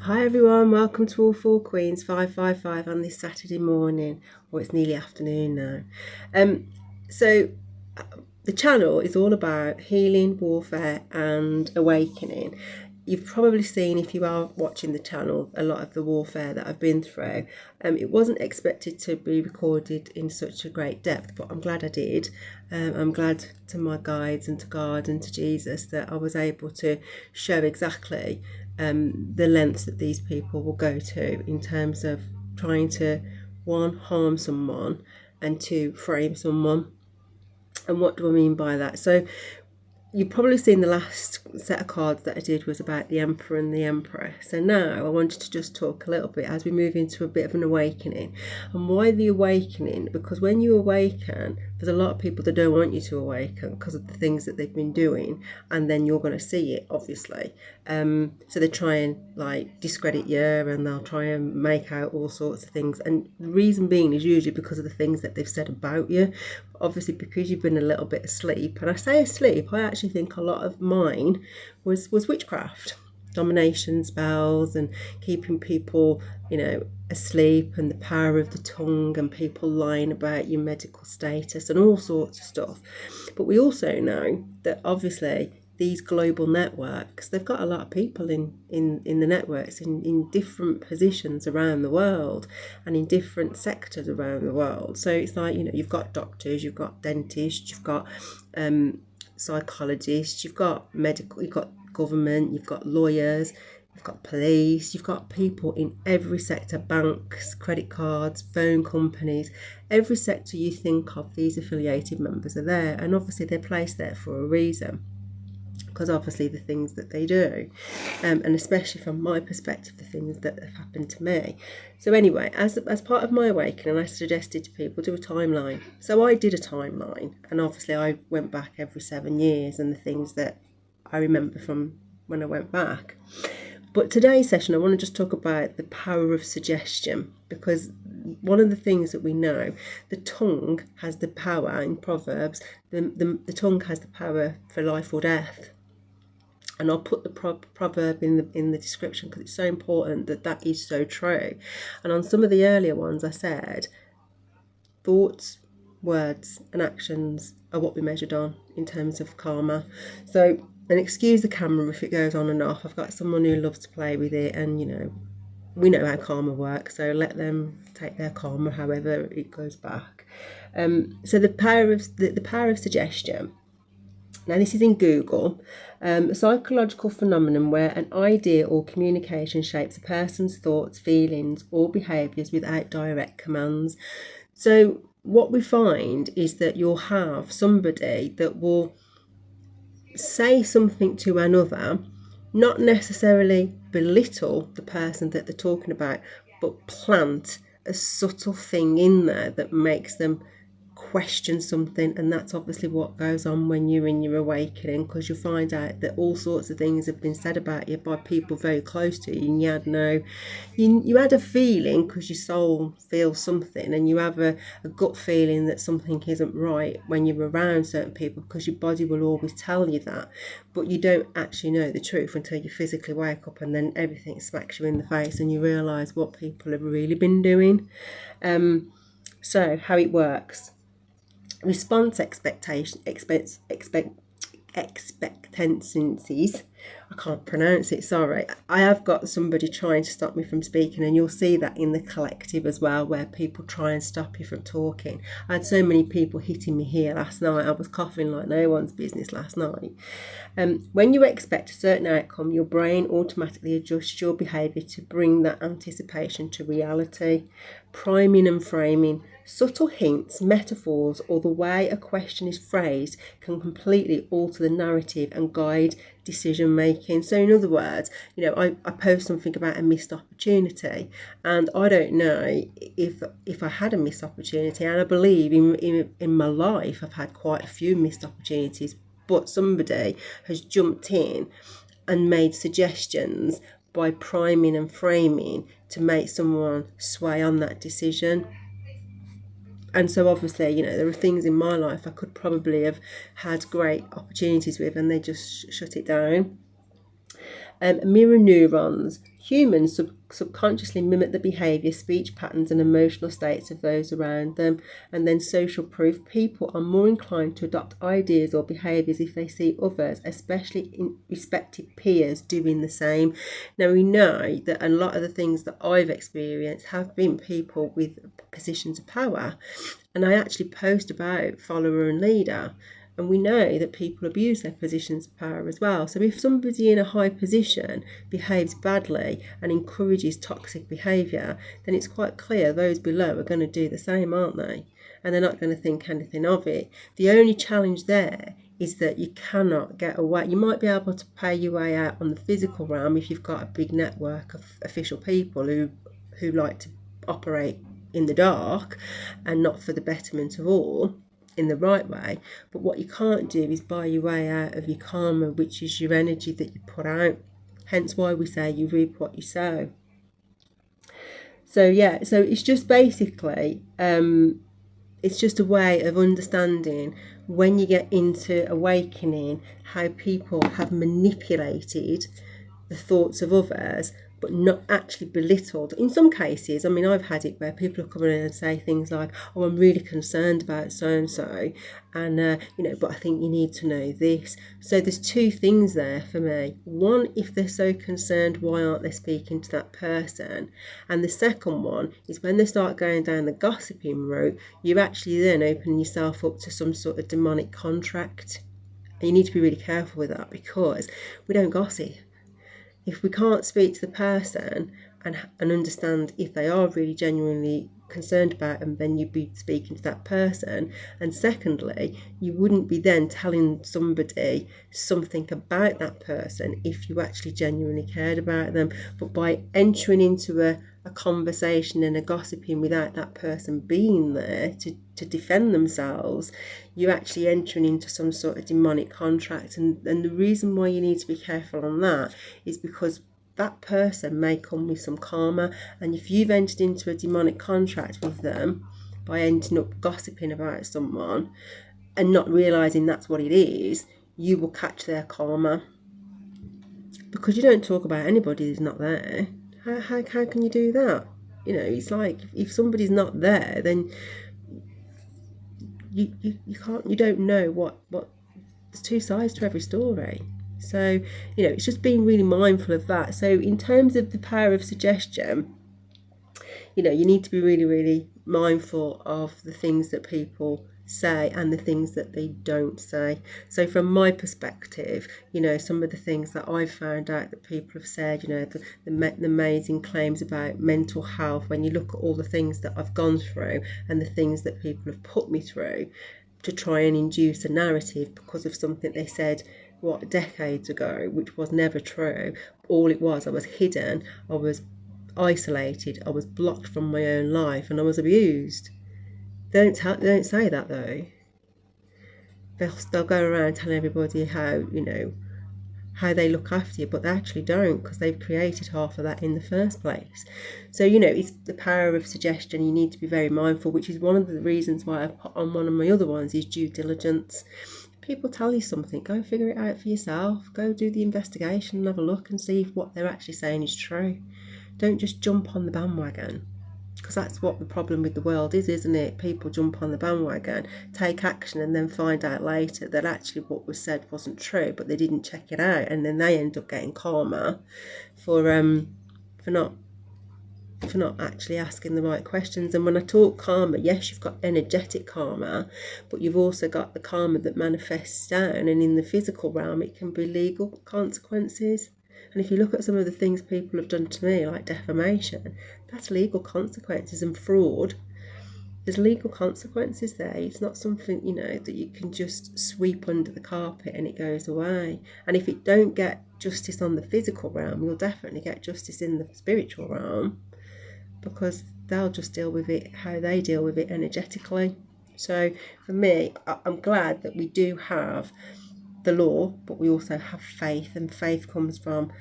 Hi everyone, welcome to All Four Queens 555 on this Saturday morning, or it's nearly afternoon now. So the channel is all about healing, warfare and awakening. You've probably seen, if you are watching the channel, a lot of the warfare that I've been through. It wasn't expected to be recorded in such a great depth, but I'm glad I did. I'm glad to my guides and to God and to Jesus that I was able to show exactly the lengths that these people will go to in terms of trying to, one, harm someone, and two, frame someone. And what do I mean by that? So you've probably seen the last set of cards that I did was about the Emperor and the Empress. So now I wanted to just talk a little bit as we move into a bit of an awakening. And why the awakening? Because when you awaken, there's a lot of people that don't want you to awaken because of the things that they've been doing, and then you're going to see it, obviously. So they try and like discredit you, and they'll try and make out all sorts of things. And the reason being is usually because of the things that they've said about you. Obviously, because you've been a little bit asleep, and I say asleep, I actually think a lot of mine was witchcraft, domination spells, and keeping people, asleep, and the power of the tongue, and people lying about your medical status and all sorts of stuff. But we also know that obviously these global networks, they've got a lot of people in the networks in different positions around the world and in different sectors around the world. So it's like, you've got doctors, you've got dentists, you've got psychologists, you've got medical, you've got government, you've got lawyers, you've got police, you've got people in every sector, banks, credit cards, phone companies, every sector you think of, these affiliated members are there. And obviously they're placed there for a reason, because obviously the things that they do, and especially from my perspective, the things that have happened to me. So anyway, as part of my awakening, I suggested to people do a timeline. So I did a timeline, and obviously I went back every 7 years and the things that I remember from when I went back. But today's session, I want to just talk about the power of suggestion, because one of the things that we know, the tongue has the power in Proverbs, the tongue has the power for life or death. And I'll put the proverb in the description because it's so important that is so true. And on some of the earlier ones I said, thoughts, words and actions are what we measured on in terms of karma. So, and excuse the camera if it goes on and off. I've got someone who loves to play with it, and we know how karma works, so let them take their karma however it goes back. So the power of suggestion. Now, this is in Google, a psychological phenomenon where an idea or communication shapes a person's thoughts, feelings, or behaviours without direct commands. So what we find is that you'll have somebody that will say something to another, not necessarily belittle the person that they're talking about, but plant a subtle thing in there that makes them question something. And that's obviously what goes on when you're in your awakening, because you find out that all sorts of things have been said about you by people very close to you, and you had a feeling because your soul feels something, and you have a gut feeling that something isn't right when you're around certain people, because your body will always tell you that, but you don't actually know the truth until you physically wake up, and then everything smacks you in the face and you realise what people have really been doing. So how it works. Response expectancies. I can't pronounce it, sorry. I have got somebody trying to stop me from speaking, and you'll see that in the collective as well, where people try and stop you from talking. I had so many people hitting me here last night. I was coughing like no one's business last night. When you expect a certain outcome, your brain automatically adjusts your behaviour to bring that anticipation to reality. Priming and framing. Subtle hints, metaphors, or the way a question is phrased can completely alter the narrative and guide decision making. So in other words, I post something about a missed opportunity, and I don't know if I had a missed opportunity, and I believe in my life I've had quite a few missed opportunities, but somebody has jumped in and made suggestions by priming and framing to make someone sway on that decision. And so obviously, there are things in my life I could probably have had great opportunities with, and they just shut it down. Mirror neurons. Humans subconsciously mimic the behaviour, speech patterns, and emotional states of those around them. And then social proof. People are more inclined to adopt ideas or behaviours if they see others, especially in respected peers, doing the same. Now, we know that a lot of the things that I've experienced have been people with positions of power. And I actually post about follower and leader. And we know that people abuse their positions of power as well. So if somebody in a high position behaves badly and encourages toxic behaviour, then it's quite clear those below are going to do the same, aren't they? And they're not going to think anything of it. The only challenge there is that you cannot get away. You might be able to pay your way out on the physical realm if you've got a big network of official people who like to operate in the dark and not for the betterment of all, in the right way. But what you can't do is buy your way out of your karma, which is your energy that you put out. Hence why we say you reap what you sow. So yeah, so it's just basically it's just a way of understanding when you get into awakening how people have manipulated the thoughts of others, but not actually belittled. In some cases, I mean, I've had it where people have come in and say things like, "Oh, I'm really concerned about so and so, and but I think you need to know this." So there's two things there for me. One, if they're so concerned, why aren't they speaking to that person? And the second one is when they start going down the gossiping route, you're actually then opening yourself up to some sort of demonic contract. And you need to be really careful with that, because we don't gossip. If we can't speak to the person and understand if they are really genuinely concerned about them, then you'd be speaking to that person. And secondly, you wouldn't be then telling somebody something about that person if you actually genuinely cared about them. But by entering into a conversation and a gossiping without that person being there to defend themselves, you're actually entering into some sort of demonic contract. And the reason why you need to be careful on that is because that person may come with some karma, and if you've entered into a demonic contract with them by ending up gossiping about someone and not realising that's what it is, you will catch their karma, because you don't talk about anybody who's not there. How can you do that? It's like if somebody's not there, then you can't, you don't know what there's two sides to every story. So it's just being really mindful of that. So in terms of the power of suggestion, you need to be really, really mindful of the things that people say and the things that they don't say. So from my perspective, some of the things that I've found out that people have said, the amazing claims about mental health, when you look at all the things that I've gone through and the things that people have put me through to try and induce a narrative because of something they said decades ago, which was never true. All it was, I was hidden, I was isolated, I was blocked from my own life, and I was abused. They don't say that though. They'll go around telling everybody how they look after you, but they actually don't, because they've created half of that in the first place. So it's the power of suggestion. You need to be very mindful, which is one of the reasons why I put on one of my other ones is due diligence. People tell you something, go figure it out for yourself. Go do the investigation and have a look and see if what they're actually saying is true. Don't just jump on the bandwagon, because that's what the problem with the world is, isn't it? People jump on the bandwagon, take action, and then find out later that actually what was said wasn't true, but they didn't check it out, and then they end up getting karma for not actually asking the right questions. And when I talk karma, yes, you've got energetic karma, but you've also got the karma that manifests down, and in the physical realm it can be legal consequences. And if you look at some of the things people have done to me, like defamation, that's legal consequences. And fraud, there's legal consequences there. It's not something that you can just sweep under the carpet and it goes away. And if it don't get justice on the physical realm, you'll definitely get justice in the spiritual realm, because they'll just deal with it how they deal with it energetically. So for me, I'm glad that we do have the law, but we also have faith, and faith comes from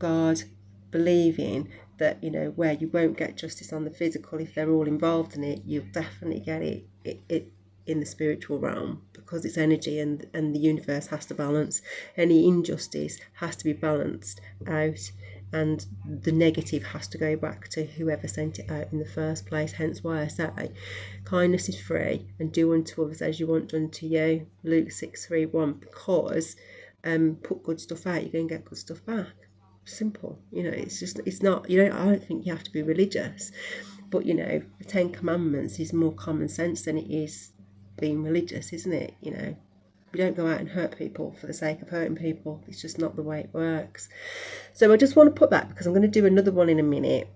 God, believing that where you won't get justice on the physical, if they're all involved in it, you'll definitely get it in the spiritual realm, because it's energy, and the universe has to balance. Any injustice has to be balanced out, and the negative has to go back to whoever sent it out in the first place. Hence why I say kindness is free, and do unto others as you want done to you, Luke 6:31, because put good stuff out, you're going to get good stuff back. Simple. It's not, I don't think you have to be religious, but the Ten Commandments is more common sense than it is being religious, isn't it? You don't go out and hurt people for the sake of hurting people. It's just not the way it works. So I just want to put that, because I'm going to do another one in a minute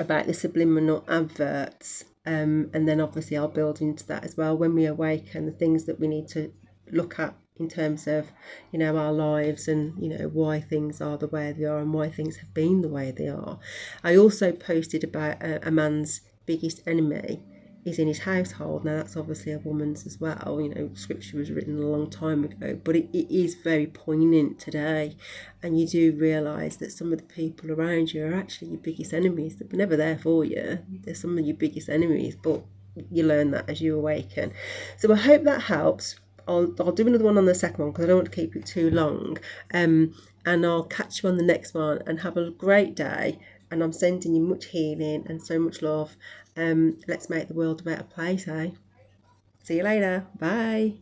about the subliminal adverts, and then obviously I'll build into that as well when we awaken, the things that we need to look at in terms of our lives, and why things are the way they are, and why things have been the way they are. I also posted about a man's biggest enemy is in his household. Now that's obviously a woman's as well. Scripture was written a long time ago, but it is very poignant today, and you do realise that some of the people around you are actually your biggest enemies. They were never there for you. They're some of your biggest enemies, but you learn that as you awaken. So I hope that helps. I'll do another one on the second one, because I don't want to keep it too long, and I'll catch you on the next one, and have a great day. And I'm sending you much healing and so much love. Let's make the world a better place, eh? See you later. Bye.